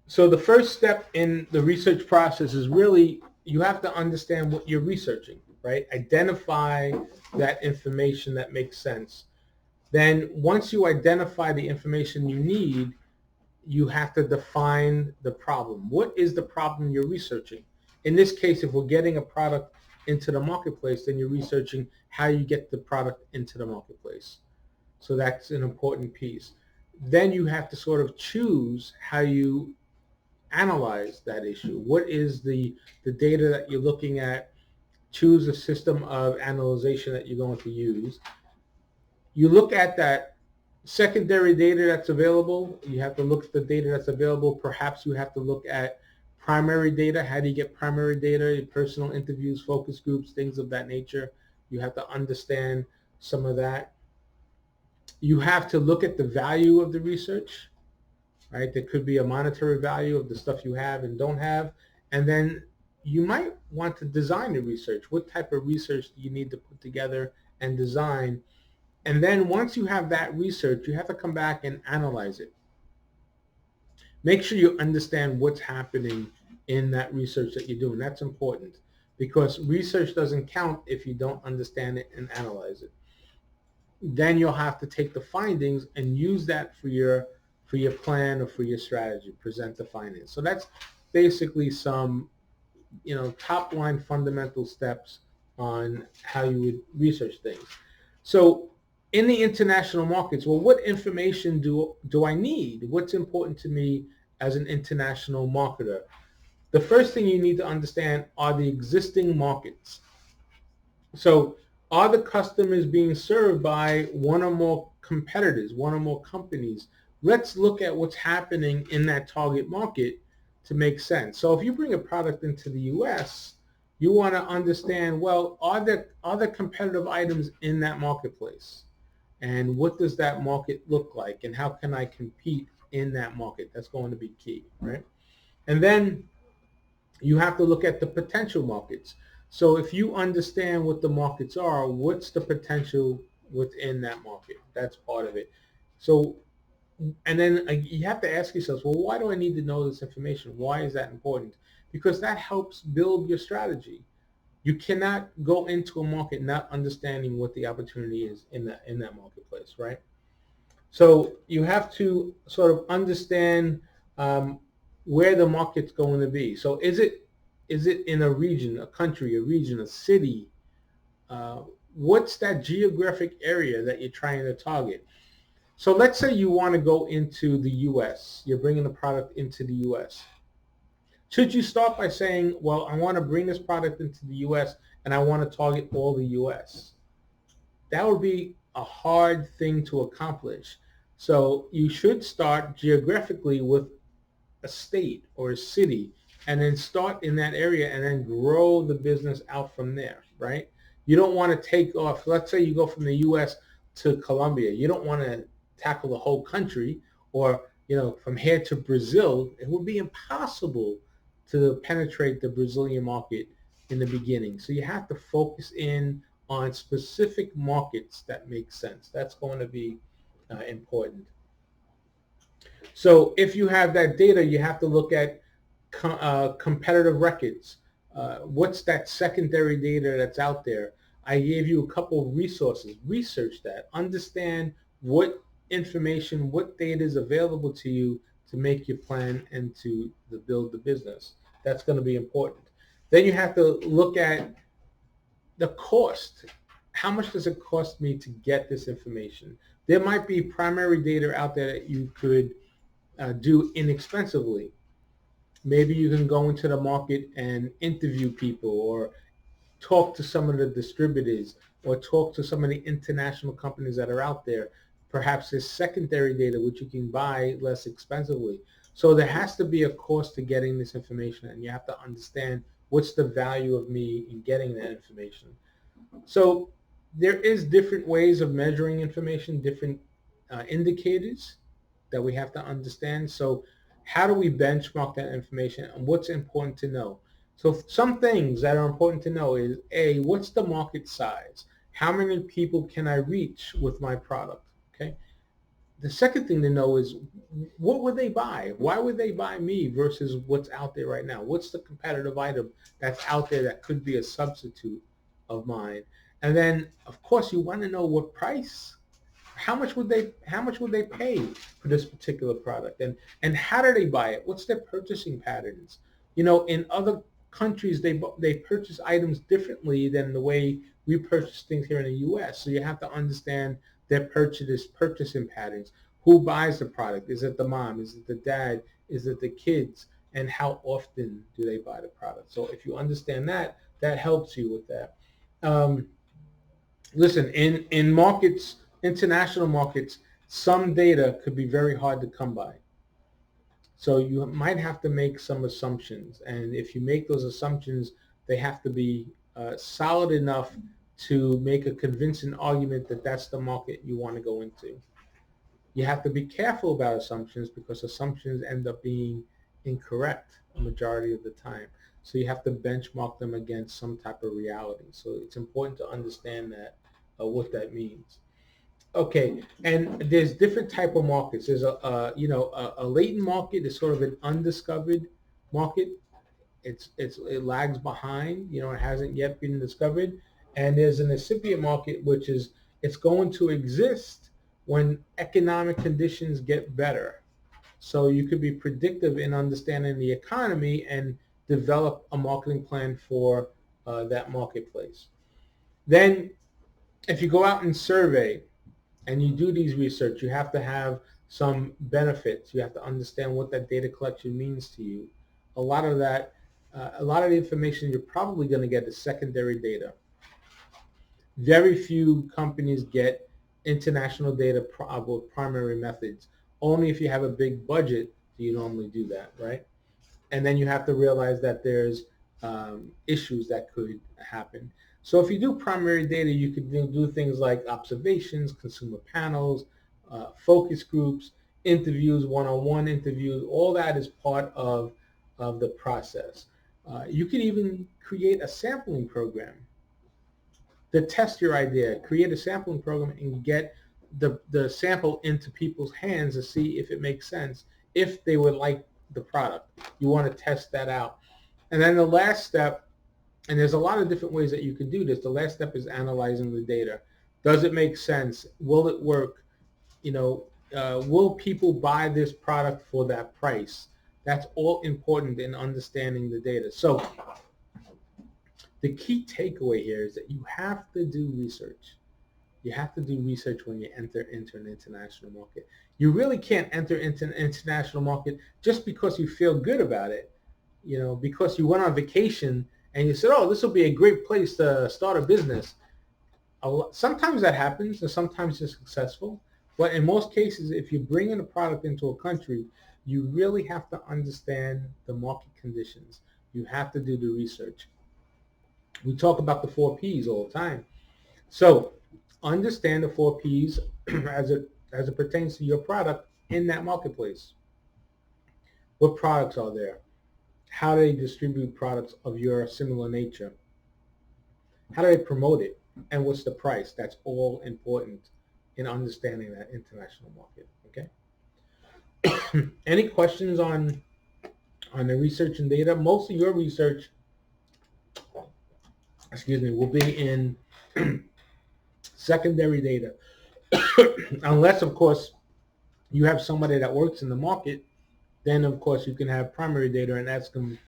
So the first step in the research process is really you have to understand what you're researching, right? Identify that information that makes sense. Then once you identify the information you need, you have to define the problem. What is the problem you're researching? In this case, if we're getting a product into the marketplace, then you're researching how you get the product into the marketplace. So that's an important piece. Then you have to sort of choose how you analyze that issue. What is the data that you're looking at? Choose a system of analyzation that you're going to use. You look at that secondary data that's available. You have to look at the data that's available. Perhaps you have to look at primary data. How do you get primary data? Personal interviews, focus groups, things of that nature. You have to understand some of that. You have to look at the value of the research, right? There could be a monetary value of the stuff you have and don't have. And then you might want to design the research. What type of research do you need to put together and design? And then once you have that research, you have to come back and analyze it. Make sure you understand what's happening in that research that you're doing. That's important because research doesn't count if you don't understand it and analyze it. Then you'll have to take the findings and use that for your plan or for your strategy. Present the findings. So that's basically some top line fundamental steps on how you would research things. So in the international markets, well, what information do I need? What's important to me as an international marketer? The first thing you need to understand are the existing markets. So are the customers being served by one or more competitors, one or more companies? Let's look at what's happening in that target market to make sense. So if you bring a product into the US, you want to understand, well, are there competitive items in that marketplace? And what does that market look like? And how can I compete in that market? That's going to be key, right? And then you have to look at the potential markets. So if you understand what the markets are, what's the potential within that market? That's part of it. So, and then you have to ask yourself, well, why do I need to know this information? Why is that important? Because that helps build your strategy. You cannot go into a market not understanding what the opportunity is in that marketplace, right? So you have to sort of understand where the market's going to be. So is it in a region, a country, a region, a city? Uh, what's that geographic area that you're trying to target? So let's say you want to go into the U.S. You're bringing the product into the U.S. Should you start by saying, well, I want to bring this product into the U.S. and I want to target all the U.S.? That would be a hard thing to accomplish. So you should start geographically with a state or a city and then start in that area and then grow the business out from there, right? You don't want to take off, let's say you go from the US to Colombia. You don't want to tackle the whole country or, from here to Brazil. It would be impossible to penetrate the Brazilian market in the beginning. So you have to focus in on specific markets that make sense. That's going to be important. So if you have that data, you have to look at competitive records. What's that secondary data that's out there? I gave you a couple of resources. Research that. Understand what information, what data is available to you to make your plan and to build the business. That's going to be important. Then you have to look at the cost. How much does it cost me to get this information? There might be primary data out there that you could do inexpensively. Maybe you can go into the market and interview people or talk to some of the distributors or talk to some of the international companies that are out there. Perhaps there's secondary data which you can buy less expensively. So there has to be a cost to getting this information, and you have to understand what's the value of me in getting that information. So there is different ways of measuring information, different indicators that we have to understand. So how do we benchmark that information and what's important to know? So some things that are important to know is A, what's the market size? How many people can I reach with my product? Okay. The second thing to know is, what would they buy? Why would they buy me versus what's out there right now? What's the competitive item that's out there that could be a substitute of mine? And then, of course, you want to know what price. How much would they pay for this particular product? And how do they buy it? What's their purchasing patterns? In other countries, they purchase items differently than the way we purchase things here in the U.S. So you have to understand their purchasing patterns. Who buys the product? Is it the mom? Is it the dad? Is it the kids? And how often do they buy the product? So if you understand that, that helps you with that. Um, Listen, in markets, international markets, some data could be very hard to come by. So you might have to make some assumptions, and if you make those assumptions, they have to be solid enough to make a convincing argument that that's the market you want to go into. You have to be careful about assumptions because assumptions end up being incorrect a majority of the time. So you have to benchmark them against some type of reality. So it's important to understand that, what that means. Okay, and there's different type of markets. There's a latent market is sort of an undiscovered market. It lags behind. It hasn't yet been discovered. And there's an incipient market, which is it's going to exist when economic conditions get better. So you could be predictive in understanding the economy and develop a marketing plan for that marketplace. Then, if you go out and survey and you do these research, you have to have some benefits. You have to understand what that data collection means to you. A lot of the information you're probably going to get is secondary data. Very few companies get international data with primary methods. Only if you have a big budget do you normally do that, right? And then you have to realize that there's issues that could happen. So if you do primary data, you could do things like observations, consumer panels, focus groups, interviews, one-on-one interviews. All that is part of the process. You could even create a sampling program to test your idea. Create a sampling program and get the sample into people's hands to see if it makes sense, if they would like the product. You want to test that out. And then the last step, and there's a lot of different ways that you can do this, the last step is analyzing the data. Does it make sense? Will it work? Will people buy this product for that price? That's all important in understanding the data. So the key takeaway here is that you have to do research. You have to do research when you enter into an international market. You really can't enter into an international market just because you feel good about it. Because you went on vacation and you said, oh, this will be a great place to start a business. Sometimes that happens and sometimes you're successful. But in most cases, if you bring in a product into a country, you really have to understand the market conditions. You have to do the research. We talk about the 4Ps all the time. So understand the 4Ps as it pertains to your product in that marketplace. What products are there? How do they distribute products of your similar nature? How do they promote it? And what's the price? That's all important in understanding that international market. Okay. Any questions on the research and data? Most of your research, will be in secondary data, unless of course you have somebody that works in the market. Then of course you can have primary data, and that's going to